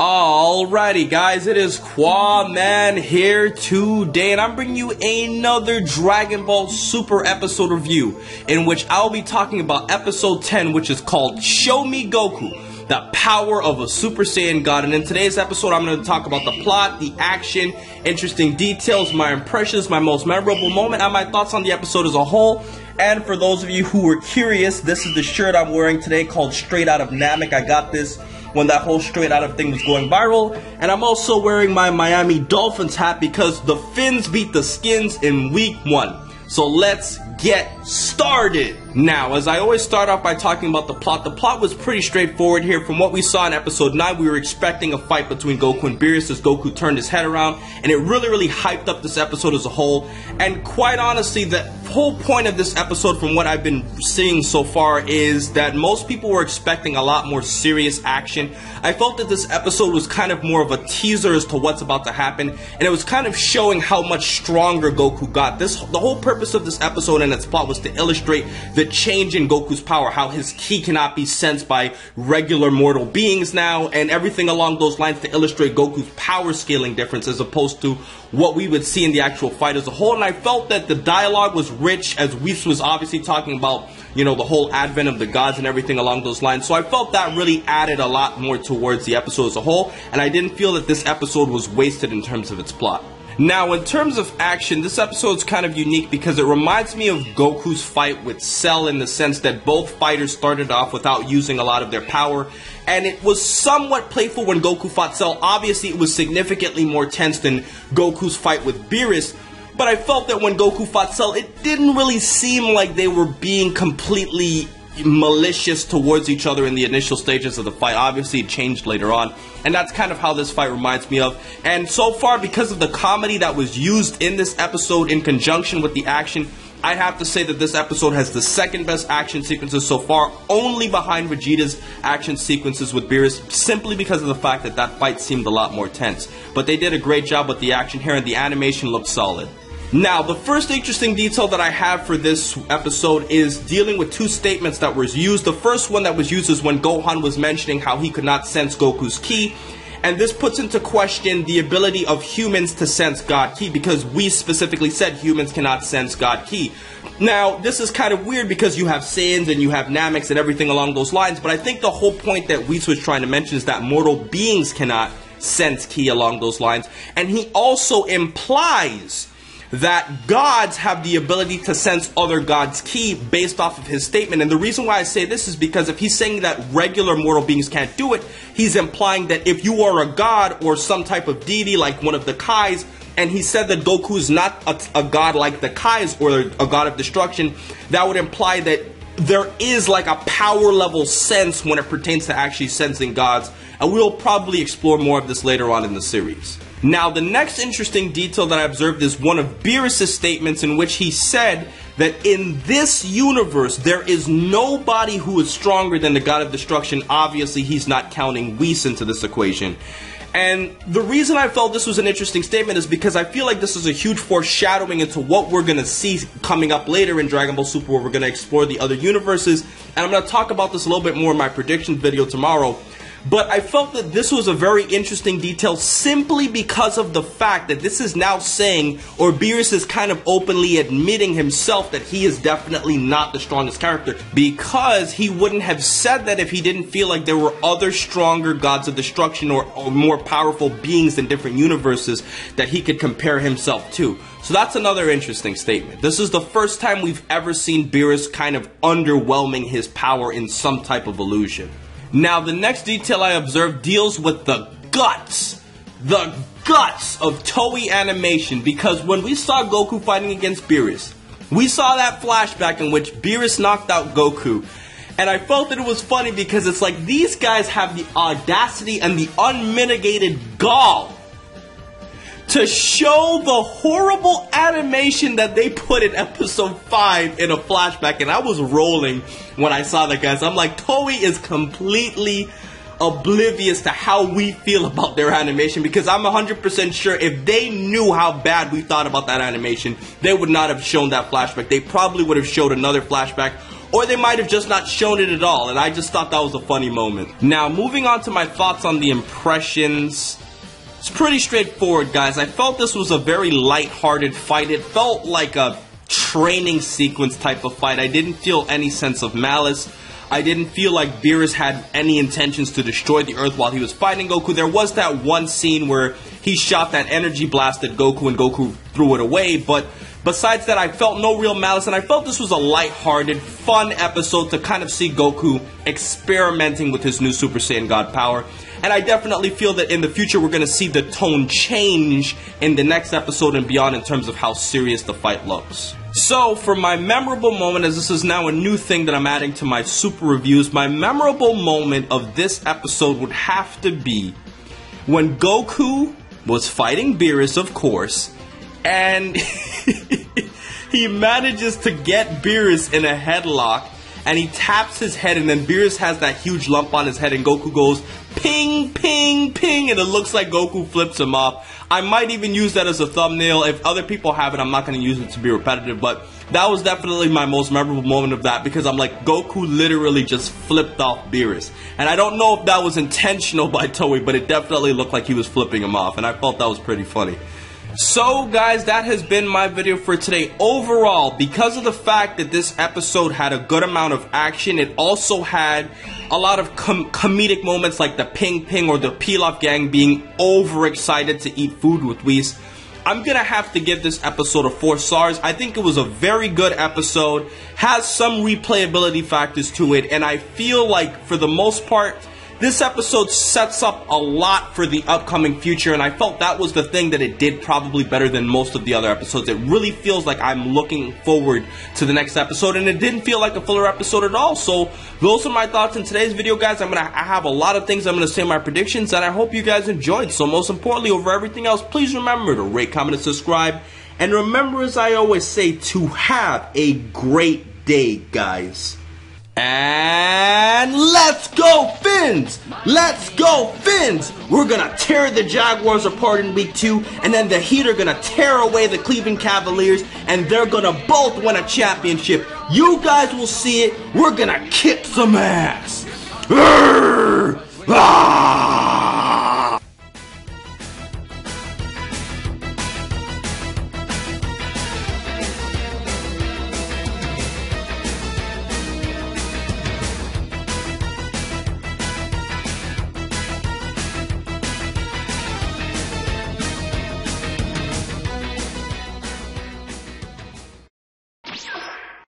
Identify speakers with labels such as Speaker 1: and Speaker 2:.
Speaker 1: Alrighty guys, it is Quaman here today, and I'm bringing you another Dragon Ball Super episode review, in which I'll be talking about episode 10, which is called Show Me Goku, the power of a Super Saiyan God. And in today's episode, I'm going to talk about the plot, the action, interesting details, my impressions, my most memorable moment, and my thoughts on the episode as a whole. And for those of you who were curious, this is the shirt I'm wearing today called Straight Out of Namek. I got this when that whole Straight Out of thing was going viral. And I'm also wearing my Miami Dolphins hat because the Fins beat the Skins in week 1. So let's get started. Now, as I always start off by talking about the plot was pretty straightforward here. From what we saw in episode 9, we were expecting a fight between Goku and Beerus as Goku turned his head around, and it really hyped up this episode as a whole. And quite honestly, the whole point of this episode, from what I've been seeing so far, is that most people were expecting a lot more serious action. I felt that this episode was kind of more of a teaser as to what's about to happen, and it was kind of showing how much stronger Goku got. The whole purpose of this episode and its plot was to illustrate the change in Goku's power, how his ki cannot be sensed by regular mortal beings now, and everything along those lines to illustrate Goku's power scaling difference as opposed to what we would see in the actual fight as a whole. And I felt that the dialogue was rich, as Whis was obviously talking about, you know, the whole advent of the gods and everything along those lines. So I felt that really added a lot more towards the episode as a whole, and I didn't feel that this episode was wasted in terms of its plot. Now, in terms of action, this episode is kind of unique because it reminds me of Goku's fight with Cell, in the sense that both fighters started off without using a lot of their power, and it was somewhat playful when Goku fought Cell. Obviously, it was significantly more tense than Goku's fight with Beerus, but I felt that when Goku fought Cell, it didn't really seem like they were being completely malicious towards each other in the initial stages of the fight. Obviously it changed later on, and that's kind of how this fight reminds me of. And so far, because of the comedy that was used in this episode in conjunction with the action, I have to say that this episode has the second best action sequences so far, only behind Vegeta's action sequences with Beerus, simply because of the fact that that fight seemed a lot more tense. But they did a great job with the action here, and the animation looked solid. Now, the first interesting detail that I have for this episode is dealing with two statements that were used. The first one that was used is when Gohan was mentioning how he could not sense Goku's ki, and this puts into question the ability of humans to sense God ki, because we specifically said humans cannot sense God ki. Now, this is kind of weird because you have Saiyans and you have Nameks and everything along those lines, but I think the whole point that Whis was trying to mention is that mortal beings cannot sense ki along those lines, and he also implies that gods have the ability to sense other gods' ki based off of his statement. And the reason why I say this is because if he's saying that regular mortal beings can't do it, he's implying that if you are a god or some type of deity like one of the Kais, and he said that Goku is not a god like the Kais or a god of destruction, that would imply that there is like a power level sense when it pertains to actually sensing gods. And we'll probably explore more of this later on in the series. Now, the next interesting detail that I observed is one of Beerus' statements, in which he said that in this universe, there is nobody who is stronger than the God of Destruction. Obviously, he's not counting Whis into this equation. And the reason I felt this was an interesting statement is because I feel like this is a huge foreshadowing into what we're going to see coming up later in Dragon Ball Super, where we're going to explore the other universes. And I'm going to talk about this a little bit more in my predictions video tomorrow. But I felt that this was a very interesting detail simply because of the fact that this is now saying, or Beerus is kind of openly admitting himself, that he is definitely not the strongest character, because he wouldn't have said that if he didn't feel like there were other stronger gods of destruction or more powerful beings in different universes that he could compare himself to. So that's another interesting statement. This is the first time we've ever seen Beerus kind of underwhelming his power in some type of illusion. Now, the next detail I observed deals with the guts of Toei Animation, because when we saw Goku fighting against Beerus, we saw that flashback in which Beerus knocked out Goku, and I felt that it was funny because it's like these guys have the audacity and the unmitigated gall to show the horrible animation that they put in episode 5 in a flashback, and I was rolling when I saw that, guys. I'm like, Toei is completely oblivious to how we feel about their animation, because I'm 100% sure if they knew how bad we thought about that animation, they would not have shown that flashback. They probably would have showed another flashback, or they might have just not shown it at all, and I just thought that was a funny moment. Now, moving on to my thoughts on the impressions. It's pretty straightforward, guys. I felt this was a very light-hearted fight. It felt like a training sequence type of fight. I didn't feel any sense of malice. I didn't feel like Beerus had any intentions to destroy the Earth while he was fighting Goku. There was that one scene where he shot that energy blast at Goku and Goku threw it away, but besides that, I felt no real malice, and I felt this was a light-hearted, fun episode to kind of see Goku experimenting with his new Super Saiyan God power. And I definitely feel that in the future we're going to see the tone change in the next episode and beyond in terms of how serious the fight looks. So, for my memorable moment, as this is now a new thing that I'm adding to my super reviews, my memorable moment of this episode would have to be when Goku was fighting Beerus, of course, and he manages to get Beerus in a headlock, and he taps his head, and then Beerus has that huge lump on his head, and Goku goes, ping, ping, ping, and it looks like Goku flips him off. I might even use that as a thumbnail. If other people have it, I'm not going to use it to be repetitive, but that was definitely my most memorable moment of that, because I'm like, Goku literally just flipped off Beerus. And I don't know if that was intentional by Toei, but it definitely looked like he was flipping him off, and I felt that was pretty funny. So guys, that has been my video for today. Overall, because of the fact that this episode had a good amount of action, it also had a lot of comedic moments like the Ping Ping or the Pilaf gang being overexcited to eat food with Whis. I'm gonna have to give this episode a 4 stars. I think it was a very good episode, has some replayability factors to it, and I feel like for the most part, this episode sets up a lot for the upcoming future, and I felt that was the thing that it did probably better than most of the other episodes. It really feels like I'm looking forward to the next episode, and it didn't feel like a filler episode at all. So those are my thoughts in today's video, guys. I have a lot of things I'm going to say my predictions, and I hope you guys enjoyed. So most importantly, over everything else, please remember to rate, comment, and subscribe. And remember, as I always say, to have a great day, guys. And let's go Fins! Let's go Fins! We're gonna tear the Jaguars apart in week 2, and then the Heat are gonna tear away the Cleveland Cavaliers, and they're gonna both win a championship. You guys will see it. We're gonna kick some ass. Arrgh! Ah!